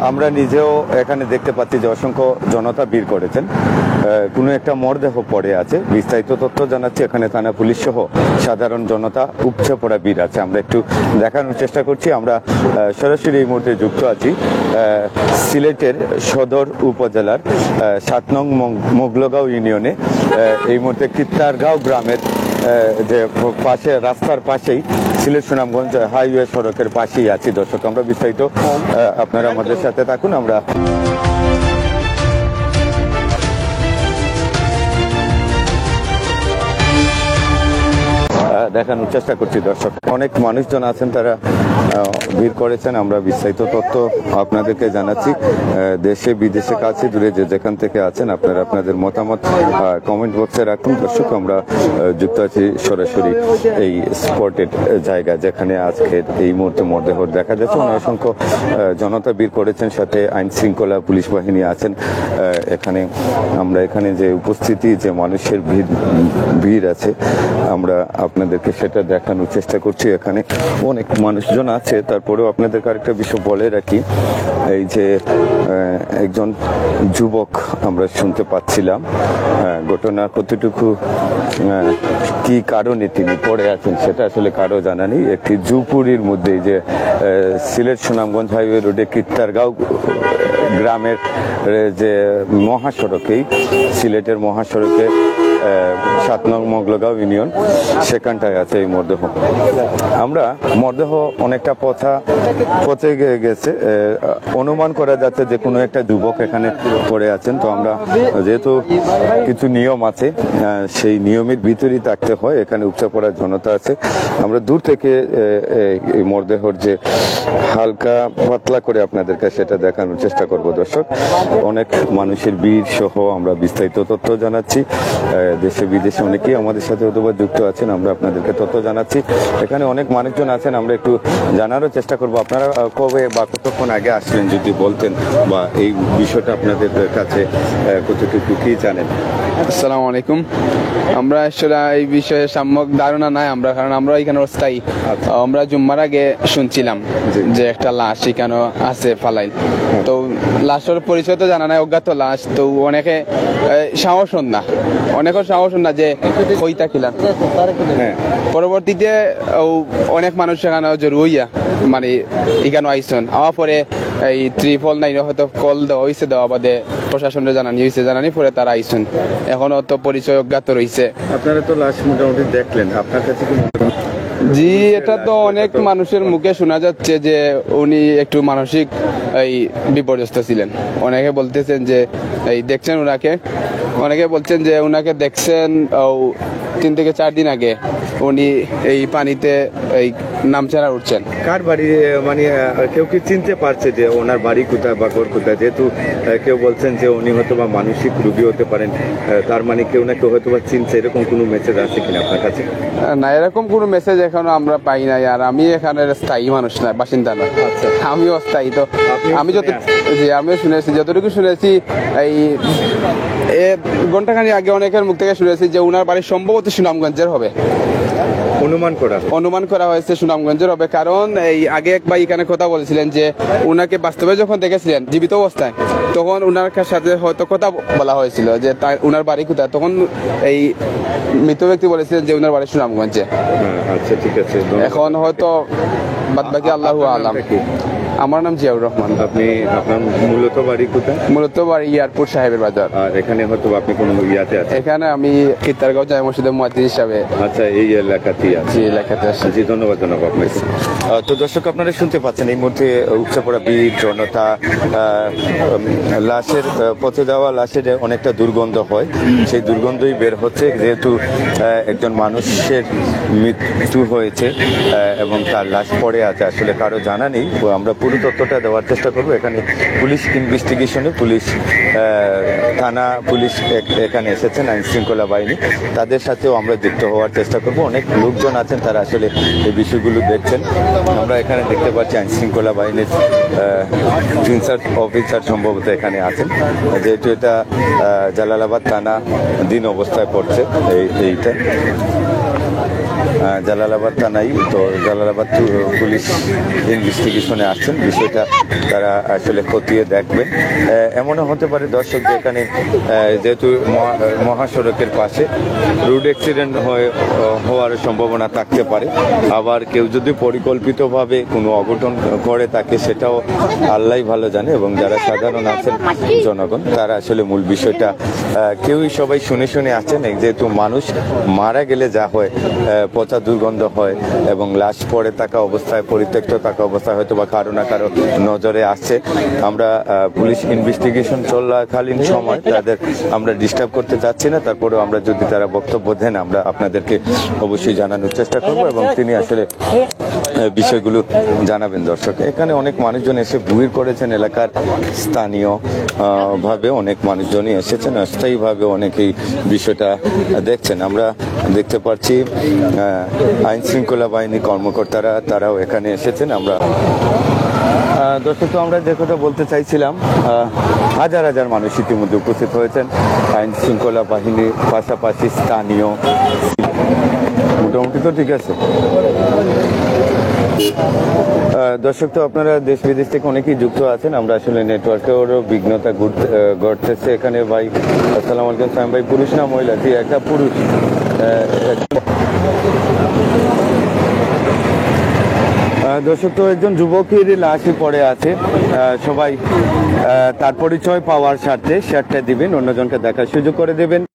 আমরা নিজেও এখানে দেখতে পাচ্ছি যে অসংখ্য জনতা ভিড় করেছেন। কোনো একটা মরদেহ পড়ে আছে। বিস্তারিত তথ্য জানাচ্ছি, এখানে থানা পুলিশ সহ সাধারণ জনতা উপচে পড়া ভিড় আছে। আমরা একটু দেখানোর চেষ্টা করছি। আমরা সরাসরি এই মুহূর্তে যুক্ত আছি সিলেটের সদর উপজেলার 7 নং মোগলগাঁও ইউনিয়নে। এই মুহূর্তে কিত্তারগাঁও গ্রামের যে পাশে রাস্তার পাশেই সিলেট সুনামগঞ্জ হাইওয়ে সড়কের পাশেই আছি। দর্শক, আমরা বিস্তারিত আপনারা আমাদের সাথে থাকুন। আমরা দেখানোর চেষ্টা করছি। দর্শক, অনেক মানুষজন আছেন, তারা ভিড় করেছেন। আমরা বিস্তারিত তথ্য আপনাদেরকে জানাচ্ছি। দেশে বিদেশে কাছে দূরে যে যেখান থেকে আছেন, আপনারা আপনাদের মতামত কমেন্ট বক্সে রাখুন। দর্শক, আমরা যুক্ত আছি সরাসরি এই স্পটের জায়গা যেখানে আজকে এই মুহূর্তে মরদেহ দেখা যাচ্ছে। অসংখ্য জনতা ভিড় করেছেন, সাথে আইন শৃঙ্খলা পুলিশ বাহিনী আছেন এখানে। আমরা এখানে যে উপস্থিতি, যে মানুষের ভিড় আছে, আমরা আপনাদেরকে সেটা দেখানোর চেষ্টা করছি। এখানে অনেক মানুষজন আছে, তারপরেও আপনাদেরকে আরেকটা বিষয় বলে রাখি। এই যে একজন যুবক আমরা শুনতে পাচ্ছিলাম, ঘটনা কতটুকু কি কারণে তিনি পড়ে আছেন সেটা আসলে কারো জানা নেই। একটি জুপুরির মধ্যে, যে সিলেট সুনামগঞ্জ হাইওয়ে রোডে কিত্তারগাঁও গ্রামের যে মহাসড়কেই, সিলেটের মহাসড়কে 7 নং মোগলগাঁও ইউনিয়ন, সেখানটায় আছে এই মরদেহ। আমরা মরদেহ অনেকটা পচে গেছে, অনুমান করা যাচ্ছে যে কোনো একটা যুবক এখানে পড়ে আছেন। তো আমরা যেহেতু কিছু নিয়ম আছে, সেই নিয়মের ভিতরেই থাকতে হয়। এখানে উপচে পড়া জনতা আছে। আমরা দূর থেকে এই মরদেহর যে হালকা পাতলা করে আপনাদেরকে সেটা দেখানোর চেষ্টা করব। দর্শক, অনেক মানুষের ভিড় সহ আমরা বিস্তারিত তথ্য জানাচ্ছি। দেশে বিদেশে অনেকেই আমাদের সাথে অথবা যুক্ত আছেন, আমরা আপনাদেরকে তথ্য জানাচ্ছি। এখানে অনেক মানুষজন আছেন, আমরা একটু জানারও চেষ্টা করব। আপনারা কবে বা কতক্ষণ আগে আসলেন যদি বলতেন, বা এই বিষয়টা আপনাদের কাছে কতটুকু কি জানেন? আসসালামু আলাইকুম। আমরা আসলে এই বিষয়ে সম্যক ধারণা নাই আমরা, কারণ আমরা এখানে অস্থায়ী। আমরা জুম্মার আগে শুনছিলাম যে একটা লাশ এখানে আছে ফালাইল। তো লাশের পরিচয় তো জানা নাই, অজ্ঞাত লাশ। তো অনেকে সাহস না, অনেকের সাহস না যে হইতা খিলাম। পরবর্তীতে অনেক মানুষ সেখানে জরু হইয়া মানে এখানে আইসন। আমার পরে এই 999 হয়তো কল দেওয়া হয়েছে, দেওয়া বাদে প্রশাসনের জানানি পরে তারা আইসন। এখনো তো পরিচয় অজ্ঞাত রয়েছে। আপনারা তো লাশ মোটামুটি দেখলেন, আপনার কাছে কি? জি, এটা তো অনেক মানুষের মুখে শোনা যাচ্ছে যে উনি একটু মানসিক এই বিপর্যস্ত ছিলেন। অনেকে বলতেছেন যে এই দেখছেন ওনাকে, অনেকে বলছেন যে ওনাকে দেখছেন 3 থেকে 4 দিন আগে উনি এই পানিতে এই নামচারা উঠছেন। কার বাড়ি, মানে কেউ কি চিনতে পারছে যে ওনার বাড়ি কোথায় বা ঘর কোথায়? যেহেতু কেউ বলছেন যে উনি হয়তো বা মানসিক রোগী হতে পারেন, তার মানে কেউ না কেউ হয়তো বা চিনছে, এরকম কোনো মেসেজ আছে কিনা আপনার কাছে? না, এরকম কোনো মেসেজ এখনো আমরা পাই নাই। আর আমি এখানে স্থায়ী মানুষ না, বাসিন্দা না। আমিও অস্থায়ী। তো আমি আমিও শুনেছি, যতটুকু শুনেছি এই ঘন্টাখানি আগে অনেকের মুখ থেকে শুনেছি যে উনার বাড়ি সম্ভবত সুনামগঞ্জের হবে। অনুমান করা হয়েছে সুনামগঞ্জের হবে, কারণ এই আগে এক ভাই এখানে কথা বলেছিলেন যে উনাকে বাস্তবে যখন দেখেছিলেন জীবিত অবস্থায়, তখন উনার সাথে হয়তো কথা বলা হয়েছিল যে উনার বাড়ি কোথায়। তখন এই মৃত ব্যক্তি বলেছিলেন যে উনার বাড়ি সুনামগঞ্জে। আচ্ছা, ঠিক আছে। এখন হয়তো বাদ বাকি আল্লাহু আলাম। আমার নাম জিয়াউর রহমান। আপনার মূলত বাড়ি কোথায়? মূলত বাড়ি এয়ারপোর্ট সাহেবের বাজার। আর এখানে হয়তো আপনি কোনো ইয়াতে আছেন? এখানে আমি কিত্তারগাঁও জামে মসজিদের মুয়াজ্জিন হিসাবে। আচ্ছা, এই এলাকাতেই আছে? জি, এলাকাতে আছি। জি, ধন্যবাদ আপনাকে। তো দর্শক, আপনারা শুনতে পাচ্ছেন এই মুহূর্তে উপচে পড়া ভিড়, জনতা। লাশের পচে যাওয়া লাশের অনেকটা দুর্গন্ধ হয়, সেই দুর্গন্ধই বের হচ্ছে, যেহেতু একজন মানুষের মৃত্যু হয়েছে এবং তার লাশ পড়ে আছে। আসলে কারো জানা নেই, আমরা পুরো তথ্যটা দেওয়ার চেষ্টা করবো। এখানে পুলিশ ইনভেস্টিগেশনে থানা পুলিশ এখানে এসেছেন, আইন শৃঙ্খলা বাহিনী, তাদের সাথেও আমরা যুক্ত হওয়ার চেষ্টা করব। অনেক লোকজন আছেন, তারা আসলে এই বিষয়গুলো দেখছেন। আমরা এখানে দেখতে পাচ্ছি আইন শৃঙ্খলা বাহিনীর ইনচার্জ অফিসার সম্ভবত এখানে আছেন, যেহেতু এটা জালালাবাদ থানা দিন অবস্থায় পড়ছে এইটা। জালালাবাদ থানায়, তো জালালাবাদ পুলিশ ইনভেস্টিগেশনে আসছেন, বিষয়টা তারা আসলে খতিয়ে দেখবেন। এমনও হতে পারে দর্শক, যেখানে যেহেতু মহাসড়কের পাশে রোড অ্যাক্সিডেন্ট হওয়ার সম্ভাবনা থাকতে পারে, আবার কেউ যদি পরিকল্পিতভাবে কোনো অঘটন করে থাকে সেটাও আল্লাহই ভালো জানে, এবং যারা সাধারণ আছেন জনগণ তারা আসলে মূল বিষয়টা কেউই সবাই শুনে শুনে আসছেন। যেহেতু মানুষ মারা গেলে যা হয়, পচা দুর্গন্ধ হয় এবং লাশ পড়ে থাকা অবস্থায়, পরিত্যক্ত থাকা অবস্থায় হয়তো বা কারো না কারো নজরে আসছে। আমরা পুলিশ ইনভেস্টিগেশন চলাকালীন সময় তাদের আমরা ডিস্টার্ব করতে চাচ্ছি না, তারপরেও আমরা যদি তারা বক্তব্য দেন আমরা আপনাদেরকে অবশ্যই জানানোর চেষ্টা করব, এবং তিনি আসলে বিষয়গুলো জানাবেন। দর্শক, এখানে অনেক মানুষজন এসে ভিড় করেছেন, এলাকার স্থানীয় ভাবে অনেক মানুষজনই এসেছেন, অস্থায়ীভাবে অনেকেই বিষয়টা দেখছেন। আমরা দেখতে পাচ্ছি আইন শৃঙ্খলা বাহিনী কর্মকর্তারা তারাও এখানে এসেছেন। আমরা দর্শক, তো আমরা যে কথা বলতে চাইছিলাম, হাজার হাজার মানুষ ইতিমধ্যে উপস্থিত হয়েছেন, আইন শৃঙ্খলা বাহিনীর পাশাপাশি স্থানীয়, মোটামুটি তো ঠিক আছে। দর্শক, তো আপনারা দেশ বিদেশ থেকে অনেকেই যুক্ত আছেন, আমরা আসলে নেটওয়ার্কেরও বিঘ্নতা ঘটতেছে এখানে। ভাই আসসালামু আলাইকুম। সাইম ভাই, পুরুষ না মহিলা? জি, একটা পুরুষ। দর্শক, তো একজন যুবকের লাশই পড়ে আছে, সবাই তার পরিচয় পাওয়ার স্বার্থে শেয়ারটা দিবেন, অন্যজনকে দেখার সুযোগ করে দেবেন।